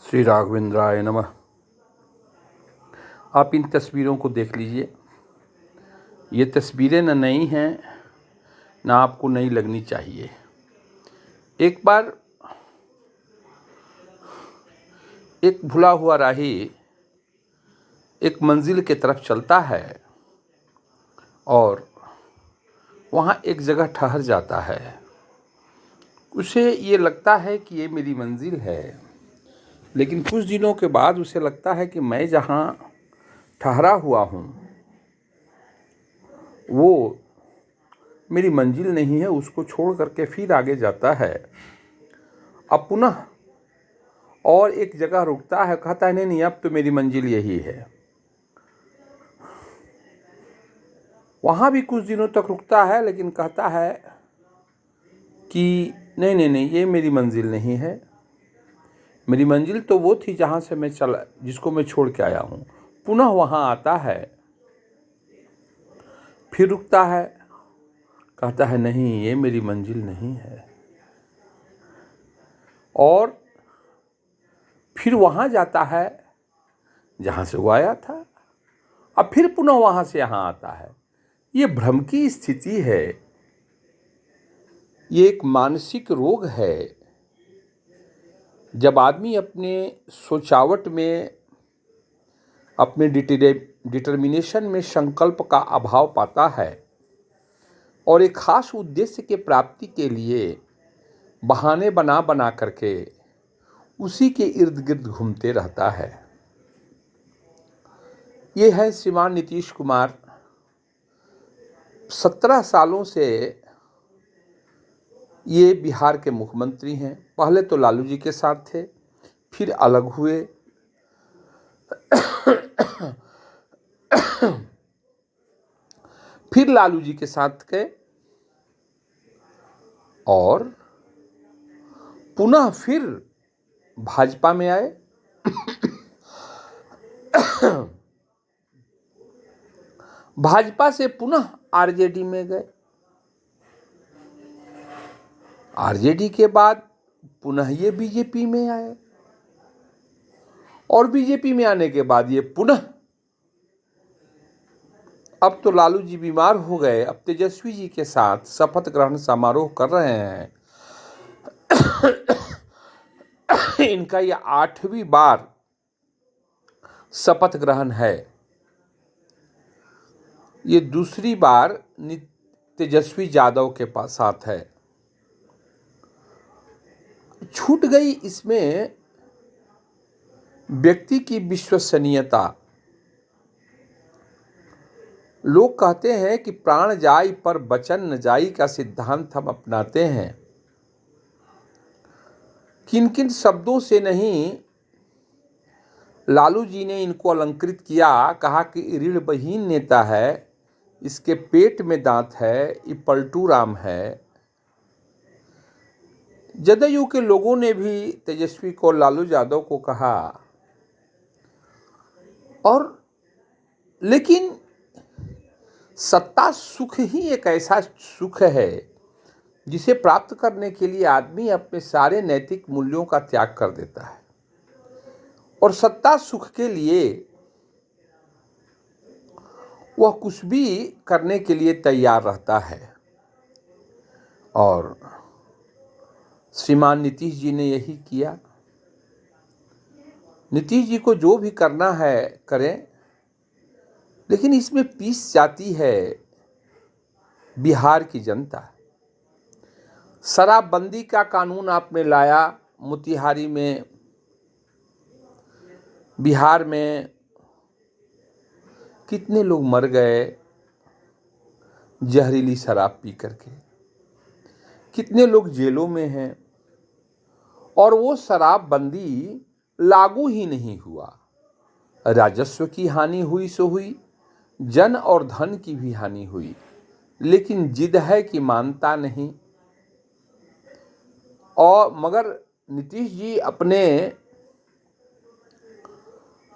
श्री राघवेंद्राय नमः। आप इन तस्वीरों को देख लीजिए। ये तस्वीरें न नई हैं न आपको नई लगनी चाहिए। एक बार एक भुला हुआ राही एक मंजिल की तरफ चलता है और वहाँ एक जगह ठहर जाता है। उसे ये लगता है कि ये मेरी मंजिल है, लेकिन कुछ दिनों के बाद उसे लगता है कि मैं जहाँ ठहरा हुआ हूँ वो मेरी मंजिल नहीं है। उसको छोड़ करके फिर आगे जाता है। अब पुनः और एक जगह रुकता है, कहता है नहीं नहीं, अब तो मेरी मंजिल यही है। वहाँ भी कुछ दिनों तक रुकता है, लेकिन कहता है कि नहीं नहीं नहीं, ये मेरी मंजिल नहीं है। मेरी मंजिल तो वो थी जहाँ से मैं चला, जिसको मैं छोड़ के आया हूँ। पुनः वहाँ आता है, फिर रुकता है, कहता है नहीं, ये मेरी मंजिल नहीं है। और फिर वहाँ जाता है जहाँ से वो आया था। अब फिर पुनः वहाँ से यहाँ आता है। ये भ्रम की स्थिति है। ये एक मानसिक रोग है। जब आदमी अपने सोचावट में, अपने डिटर्मिनेशन में संकल्प का अभाव पाता है और एक खास उद्देश्य के प्राप्ति के लिए बहाने बना बना करके उसी के इर्द गिर्द घूमते रहता है। ये है श्रीमान नीतीश कुमार। 17 सालों से ये बिहार के मुख्यमंत्री हैं। पहले तो लालू जी के साथ थे, फिर अलग हुए, फिर लालू जी के साथ गए और पुनः फिर भाजपा में आए। भाजपा से पुनः आरजेडी में गए। आरजेडी के बाद पुनः ये बीजेपी में आए और बीजेपी में आने के बाद ये पुनः, अब तो लालू जी बीमार हो गए, अब तेजस्वी जी के साथ शपथ ग्रहण समारोह कर रहे हैं। इनका यह 8वीं बार शपथ ग्रहण है। ये दूसरी बार तेजस्वी यादव के पास साथ है। छूट गई इसमें व्यक्ति की विश्वसनीयता। लोग कहते हैं कि प्राण जाई पर वचन न जाई का सिद्धांत हम अपनाते हैं। किन किन शब्दों से नहीं लालू जी ने इनको अलंकृत किया। कहा कि ऋणविहीन नेता है, इसके पेट में दांत है, ये पलटू राम है। जदयू के लोगों ने भी तेजस्वी को, लालू यादव को कहा। और लेकिन सत्ता सुख ही एक ऐसा सुख है जिसे प्राप्त करने के लिए आदमी अपने सारे नैतिक मूल्यों का त्याग कर देता है और सत्ता सुख के लिए वह कुछ भी करने के लिए तैयार रहता है। और श्रीमान नीतीश जी ने यही किया। नीतीश जी को जो भी करना है करें, लेकिन इसमें पीस जाती है बिहार की जनता। शराबबंदी का कानून आपने लाया मोतिहारी में, बिहार में कितने लोग मर गए जहरीली शराब पी करके, कितने लोग जेलों में हैं। और वो शराबबंदी लागू ही नहीं हुआ। राजस्व की हानि हुई सो हुई, जन और धन की भी हानि हुई, लेकिन जिद है कि मानता नहीं। और मगर नीतीश जी अपने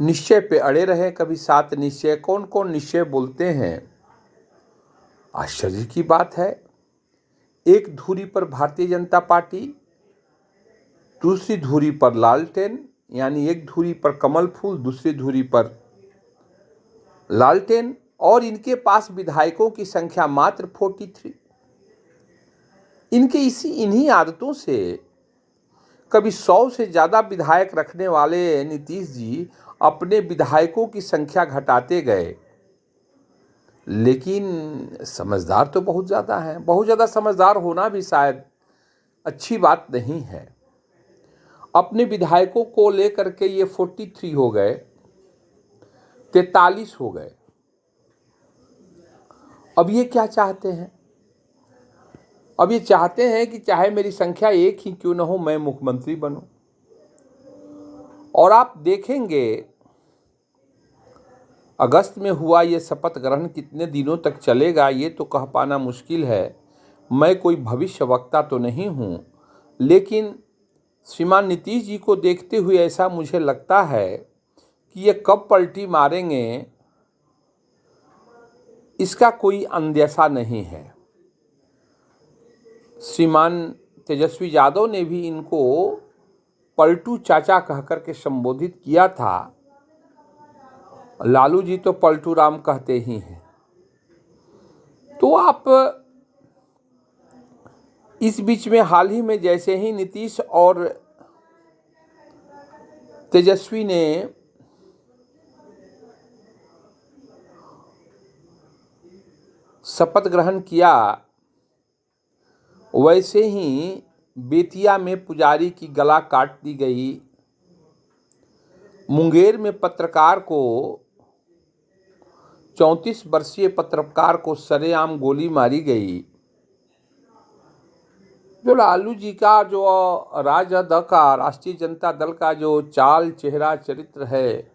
निश्चय पे अड़े रहे। कभी 7 निश्चय, कौन कौन निश्चय बोलते हैं। आश्चर्य की बात है, एक धुरी पर भारतीय जनता पार्टी, दूसरी धुरी पर लालटेन, यानी एक धुरी पर कमल फूल, दूसरी धुरी पर लालटेन, और इनके पास विधायकों की संख्या मात्र 43। इन्हीं आदतों से कभी 100 से ज़्यादा विधायक रखने वाले नीतीश जी अपने विधायकों की संख्या घटाते गए। लेकिन समझदार तो बहुत ज़्यादा हैं। बहुत ज़्यादा समझदार होना भी शायद अच्छी बात नहीं है। अपने विधायकों को लेकर के ये 43 हो गए, 43 हो गए। अब ये क्या चाहते हैं? अब ये चाहते हैं कि चाहे मेरी संख्या एक ही क्यों न हो, मैं मुख्यमंत्री बनूं। और आप देखेंगे अगस्त में हुआ ये शपथ ग्रहण कितने दिनों तक चलेगा ये तो कह पाना मुश्किल है। मैं कोई भविष्यवक्ता तो नहीं हूँ, लेकिन श्रीमान नीतीश जी को देखते हुए ऐसा मुझे लगता है कि ये कब पलटी मारेंगे इसका कोई अंदेशा नहीं है। श्रीमान तेजस्वी यादव ने भी इनको पलटू चाचा कहकर के संबोधित किया था। लालू जी तो पलटू राम कहते ही हैं। तो आप इस बीच में हाल ही में जैसे ही नीतीश और तेजस्वी ने शपथ ग्रहण किया, वैसे ही बेतिया में पुजारी की गला काट दी गई। मुंगेर में 34 वर्षीय पत्रकार को सरेआम गोली मारी गई। जो लालू जी का जो राजद का, राष्ट्रीय जनता दल का जो चाल चेहरा चरित्र है,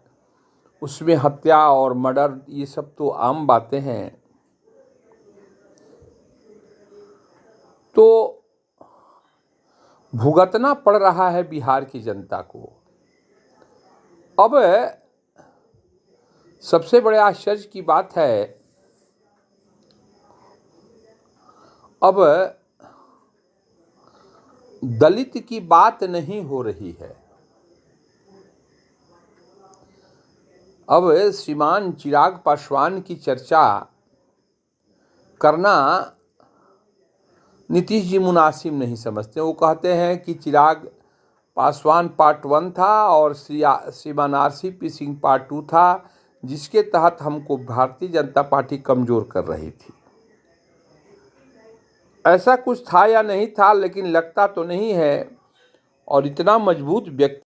उसमें हत्या और मर्डर ये सब तो आम बातें हैं। तो भुगतना पड़ रहा है बिहार की जनता को। अब सबसे बड़े आश्चर्य की बात है, अब दलित की बात नहीं हो रही है। अब श्रीमान चिराग पासवान की चर्चा करना नीतीश जी मुनासिब नहीं समझते। वो कहते हैं कि चिराग पासवान पार्ट 1 था और श्रीमान RCP सिंह पार्ट 2 था, जिसके तहत हमको भारतीय जनता पार्टी कमजोर कर रही थी। ऐसा कुछ था या नहीं था, लेकिन लगता तो नहीं है। और इतना मजबूत व्यक्ति